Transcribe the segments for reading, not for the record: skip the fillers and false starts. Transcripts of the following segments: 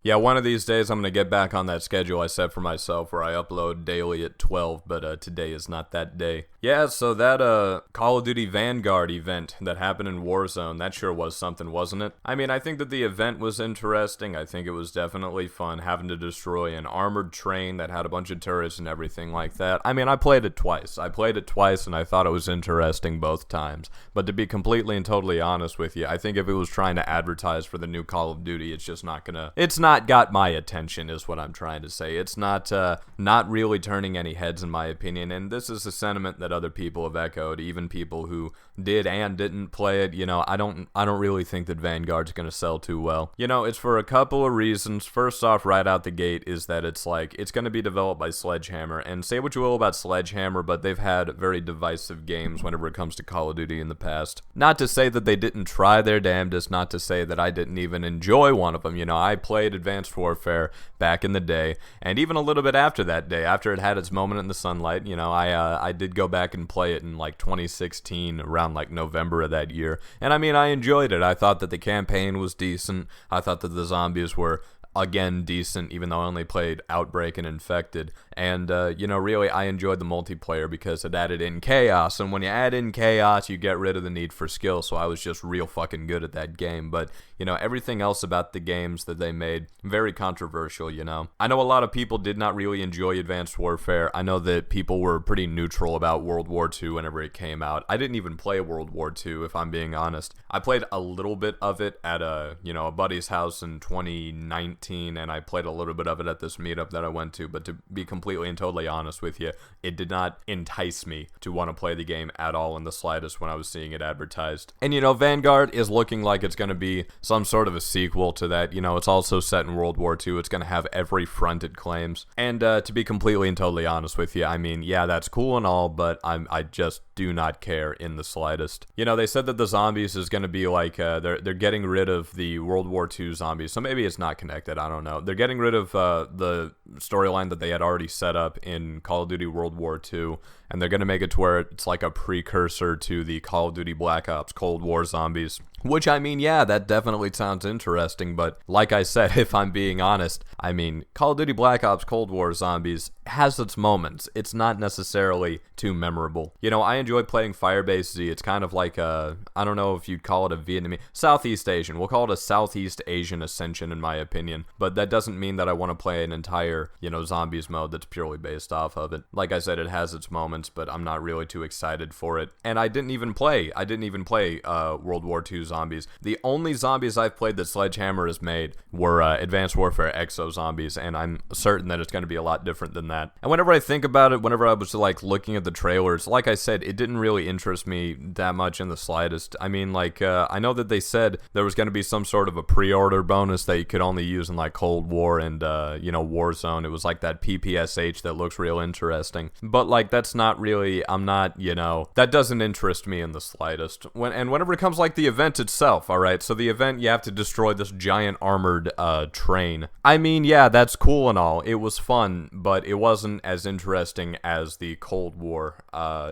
Yeah, one of these days I'm going to get back on that schedule I set for myself where I upload daily at 12, but today is not that day. Yeah, so that Call of Duty Vanguard event that happened in Warzone, that sure was something, wasn't it? I mean, I think that the event was interesting. I think it was definitely fun having to destroy an armored train that had a bunch of turrets and everything like that. I mean, I played it twice. And I thought it was interesting both times. But to be completely and totally honest with you, I think if it was trying to advertise for the new Call of Duty, it's just not gonna... It's not got my attention, is what I'm trying to say. It's not really turning any heads, in my opinion, and this is a sentiment that other people have echoed, even people who did and didn't play it. You know, I don't really think that Vanguard's gonna sell too well. You know, it's for a couple of reasons. First off, right out the gate, is that it's gonna be developed by Sledgehammer, and say what you will about Sledgehammer, but they've had very divisive games whenever it comes to Call of Duty in the past. Not to say that they didn't try their damnedest, not to say that I didn't even enjoy one of them. You know, I played Advanced Warfare back in the day, and even a little bit after that day, after it had its moment in the sunlight, you know, I did go back and play it in like 2016, around like November of that year, and I mean, I enjoyed it. I thought that the campaign was decent. I thought that the zombies were again decent, even though I only played Outbreak and Infected. And you know, really, I enjoyed the multiplayer because it added in chaos, and when you add in chaos, you get rid of the need for skill. So I was just real fucking good at that game. But you know, everything else about the games that they made, very controversial. You know, I know a lot of people did not really enjoy Advanced Warfare. I know that people were pretty neutral about World War II whenever it came out. I didn't even play World War II, if I'm being honest. I played a little bit of it at a buddy's house in 2019, and I played a little bit of it at this meetup that I went to. But to be completely and totally honest with you, it did not entice me to want to play the game at all in the slightest when I was seeing it advertised. And you know, Vanguard is looking like it's going to be some sort of a sequel to that. You know, it's also set in World War II. It's going to have every front it claims. And to be completely and totally honest with you, I mean, yeah, that's cool and all, but I just do not care in the slightest. You know, they said that the zombies is going to be like, they're getting rid of the World War II zombies, so maybe it's not connected, I don't know. They're getting rid of the storyline that they had already set up in Call of Duty World War II, and they're going to make it to where it's like a precursor to the Call of Duty Black Ops Cold War zombies. Which, I mean, yeah, that definitely sounds interesting, but like I said, if I'm being honest, I mean, Call of Duty Black Ops Cold War Zombies has its moments. It's not necessarily too memorable. You know, I enjoy playing Firebase Z. It's kind of like I don't know if you'd call it a Vietnamese, Southeast Asian. We'll call it a Southeast Asian Ascension, in my opinion, but that doesn't mean that I want to play an entire, you know, zombies mode that's purely based off of it. Like I said, it has its moments, but I'm not really too excited for it. And I didn't even play World War II zombies. The only zombies I've played that Sledgehammer has made were Advanced Warfare Exo zombies, and I'm certain that it's going to be a lot different than that. And whenever I think about it, whenever I was like looking at the trailers, like I said, it didn't really interest me that much in the slightest. I mean, like, I know that they said there was going to be some sort of a pre-order bonus that you could only use in like Cold War and, you know, Warzone. It was like that PPSH that looks real interesting. But like, that's not really, I'm not, you know, that doesn't interest me in the slightest. Whenever it comes like the event itself, alright, so the event, you have to destroy this giant armored train. I mean, yeah, that's cool and all. It was fun, but it wasn't as interesting as the Cold War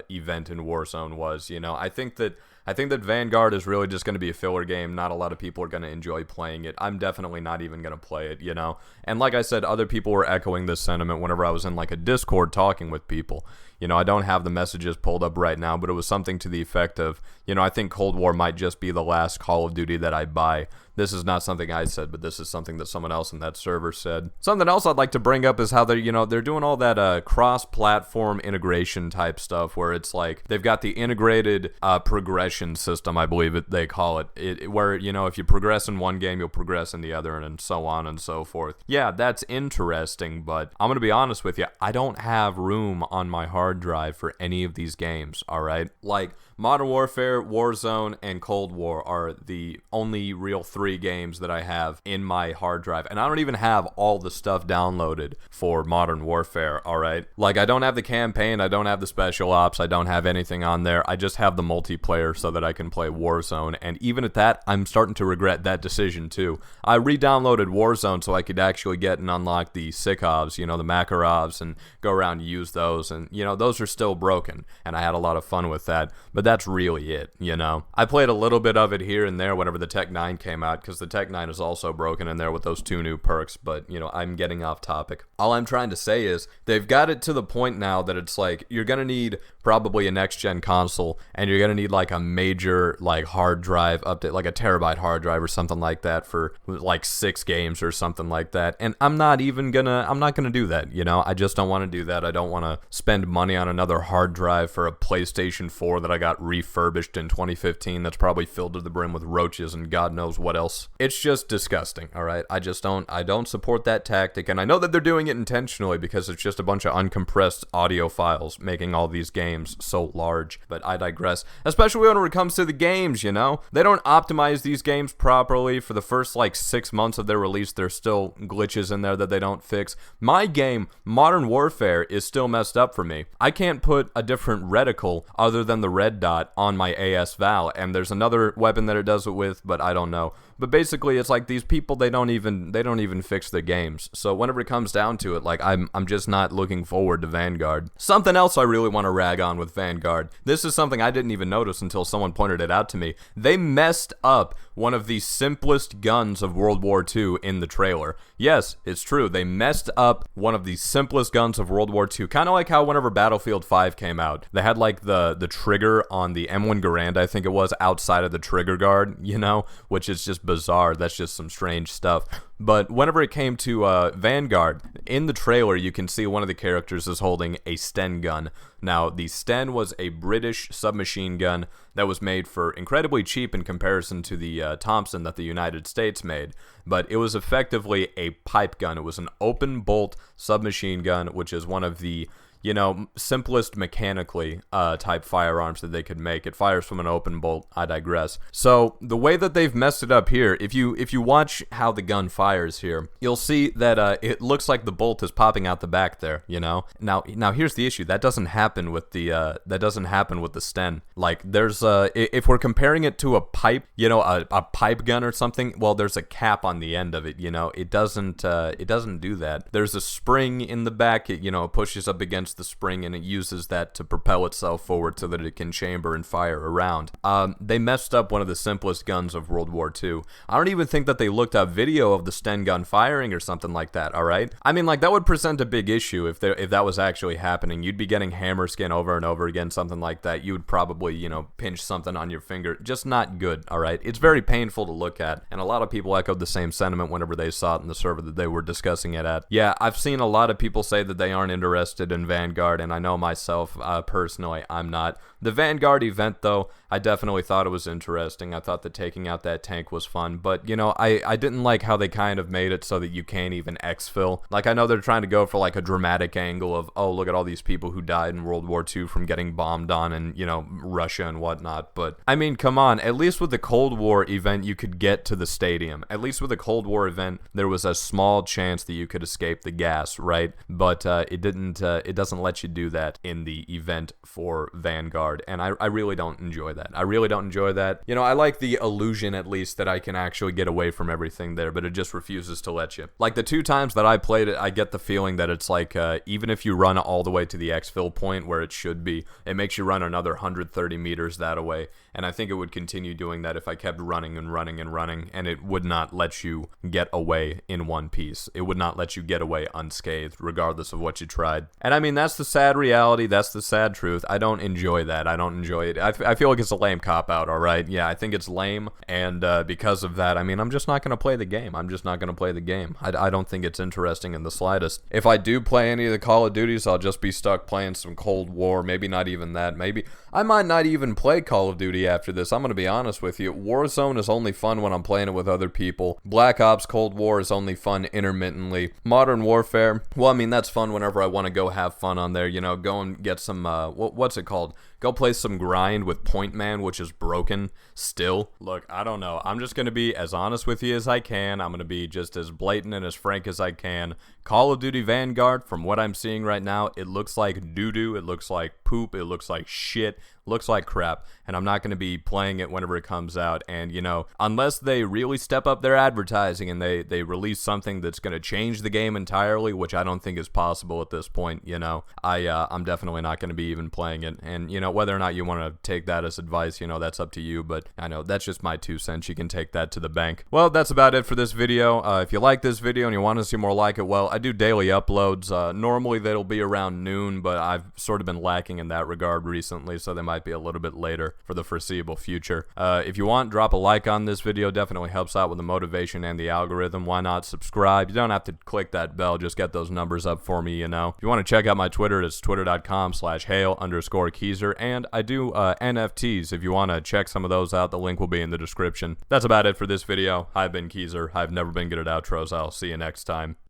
event in Warzone was, you know. I think that Vanguard is really just going to be a filler game. Not a lot of people are going to enjoy playing it. I'm definitely not even going to play it, you know. And like I said, other people were echoing this sentiment whenever I was in like a Discord talking with people. You know, I don't have the messages pulled up right now, but it was something to the effect of, you know, I think Cold War might just be the last Call of Duty that I buy. This is not something I said, but this is something that someone else in that server said. Something else I'd like to bring up is how they're doing all that cross-platform integration type stuff, where it's like they've got the integrated progression system, I believe they call it, where, you know, if you progress in one game, you'll progress in the other, and so on and so forth. Yeah, that's interesting, but I'm gonna be honest with you, I don't have room on my hard drive for any of these games, alright? Like, Modern Warfare, Warzone, and Cold War are the only real 3 games that I have in my hard drive, and I don't even have all the stuff downloaded for Modern Warfare, alright? Like, I don't have the campaign, I don't have the special ops, I don't have anything on there, I just have the multiplayer so that I can play Warzone, and even at that, I'm starting to regret that decision too. I re-downloaded Warzone so I could actually get and unlock the Sikovs, you know, the Makarovs, and go around and use those, and, you know, those are still broken, and I had a lot of fun with that. But that's really it, you know? I played a little bit of it here and there whenever the Tech 9 came out, because the Tech 9 is also broken in there with those 2 new perks, but, you know, I'm getting off topic. All I'm trying to say is, they've got it to the point now that it's like, you're gonna need probably a next-gen console, and you're gonna need, like, a major, like, hard drive update, like a terabyte hard drive or something like that for, like, 6 games or something like that, and I'm not gonna do that, you know? I just don't want to do that. I don't want to spend money on another hard drive for a PlayStation 4 that I got refurbished in 2015 that's probably filled to the brim with roaches and God knows what else. It's just disgusting, alright? I don't support that tactic, and I know that they're doing it intentionally because it's just a bunch of uncompressed audio files making all these games so large, but I digress. Especially when it comes to the games, you know? They don't optimize these games properly. For the first, like, 6 months of their release, there's still glitches in there that they don't fix. My game, Modern Warfare, is still messed up for me. I can't put a different reticle other than the red dot on my AS Val, and there's another weapon that it does it with, but I don't know. But basically, it's like these people, they don't even fix their games. So whenever it comes down to it, like, I'm just not looking forward to Vanguard. Something else I really want to rag on with Vanguard. This is something I didn't even notice until someone pointed it out to me. They messed up one of the simplest guns of World War II in the trailer. Yes, it's true. They messed up one of the simplest guns of World War II. Kind of like how whenever Battlefield 5 came out, they had like the trigger on the M1 Garand, I think it was, outside of the trigger guard, you know, which is just bizarre. That's just some strange stuff. But whenever it came to Vanguard, in the trailer you can see one of the characters is holding a Sten gun. Now, the Sten was a British submachine gun that was made for incredibly cheap in comparison to the Thompson that the United States made. But it was effectively a pipe gun. It was an open bolt submachine gun, which is one of the, you know, simplest mechanically type firearms that they could make. It fires from an open bolt. I digress. So the way that they've messed it up here, if you watch how the gun fires here, you'll see that it looks like the bolt is popping out the back there. You know. Now here's the issue. That doesn't happen with the Sten. Like, there's if we're comparing it to a pipe, you know, a pipe gun or something, well, there's a cap on the end of it. You know, it doesn't do that. There's a spring in the back. It, you know, pushes up against the spring, and it uses that to propel itself forward so that it can chamber and fire around. They messed up one of the simplest guns of World War II. I don't even think that they looked up video of the Sten gun firing or something like that, alright? I mean, like, that would present a big issue if that was actually happening. You'd be getting hammer skin over and over again, something like that. You would probably, you know, pinch something on your finger. Just not good, alright? It's very painful to look at, and a lot of people echoed the same sentiment whenever they saw it in the server that they were discussing it at. Yeah, I've seen a lot of people say that they aren't interested in Vanguard, and I know myself, personally, I'm not. The Vanguard event, though, I definitely thought it was interesting. I thought that taking out that tank was fun, but, you know, I didn't like how they kind of made it so that you can't even exfil. Like, I know they're trying to go for, like, a dramatic angle of, oh, look at all these people who died in World War II from getting bombed on in, you know, Russia and whatnot, but, I mean, come on, at least with the Cold War event, you could get to the stadium. At least with the Cold War event, there was a small chance that you could escape the gas, right? But, it doesn't let you do that in the event for Vanguard, and I really don't enjoy that. I really don't enjoy that. You know, I like the illusion, at least, that I can actually get away from everything there, but it just refuses to let you. Like, the 2 times that I played it, I get the feeling that it's like, even if you run all the way to the exfil point where it should be, it makes you run another 130 meters that away, and I think it would continue doing that if I kept running and running and running, and it would not let you get away in one piece. It would not let you get away unscathed, regardless of what you tried. And I mean, that's the sad reality, that's the sad truth. I don't enjoy that. I don't enjoy it. I feel like it's a lame cop-out, alright? Yeah, I think it's lame, and because of that, I mean, I'm just not going to play the game. I'm just not going to play the game. I don't think it's interesting in the slightest. If I do play any of the Call of Duties, I'll just be stuck playing some Cold War, maybe not even that. Maybe I might not even play Call of Duty after this. I'm going to be honest with you. Warzone is only fun when I'm playing it with other people. Black Ops Cold War is only fun intermittently. Modern Warfare, well, I mean, that's fun whenever I want to go have fun on there, you know, go and get some, what's it called? Go play some grind with Point Man, which is broken still. Look, I don't know. I'm just going to be as honest with you as I can. I'm going to be just as blatant and as frank as I can. Call of Duty Vanguard, from what I'm seeing right now, it looks like doo-doo. It looks like poop. It looks like shit. Looks like crap, and I'm not going to be playing it whenever it comes out. And, you know, unless they really step up their advertising and they release something that's going to change the game entirely, which I don't think is possible at this point, you know, I'm definitely not going to be even playing it. And, you know, whether or not you want to take that as advice, you know, that's up to you, but I know that's just my 2 cents. You can take that to the bank. Well, that's about it for this video. If you like this video and you want to see more like it, well, I do daily uploads. Normally they'll be around noon, but I've sort of been lacking in that regard recently, so they might be a little bit later for the foreseeable future. If you want, drop a like on this video. Definitely helps out with the motivation and the algorithm. Why not subscribe? You don't have to click that bell. Just get those numbers up for me, you know. If you want to check out my Twitter, it's twitter.com/Hale_Keezer, and I do NFTs. If you want to check some of those out, the link will be in the description. That's about it for this video. I've been Keezer. I've never been good at outros. I'll see you next time.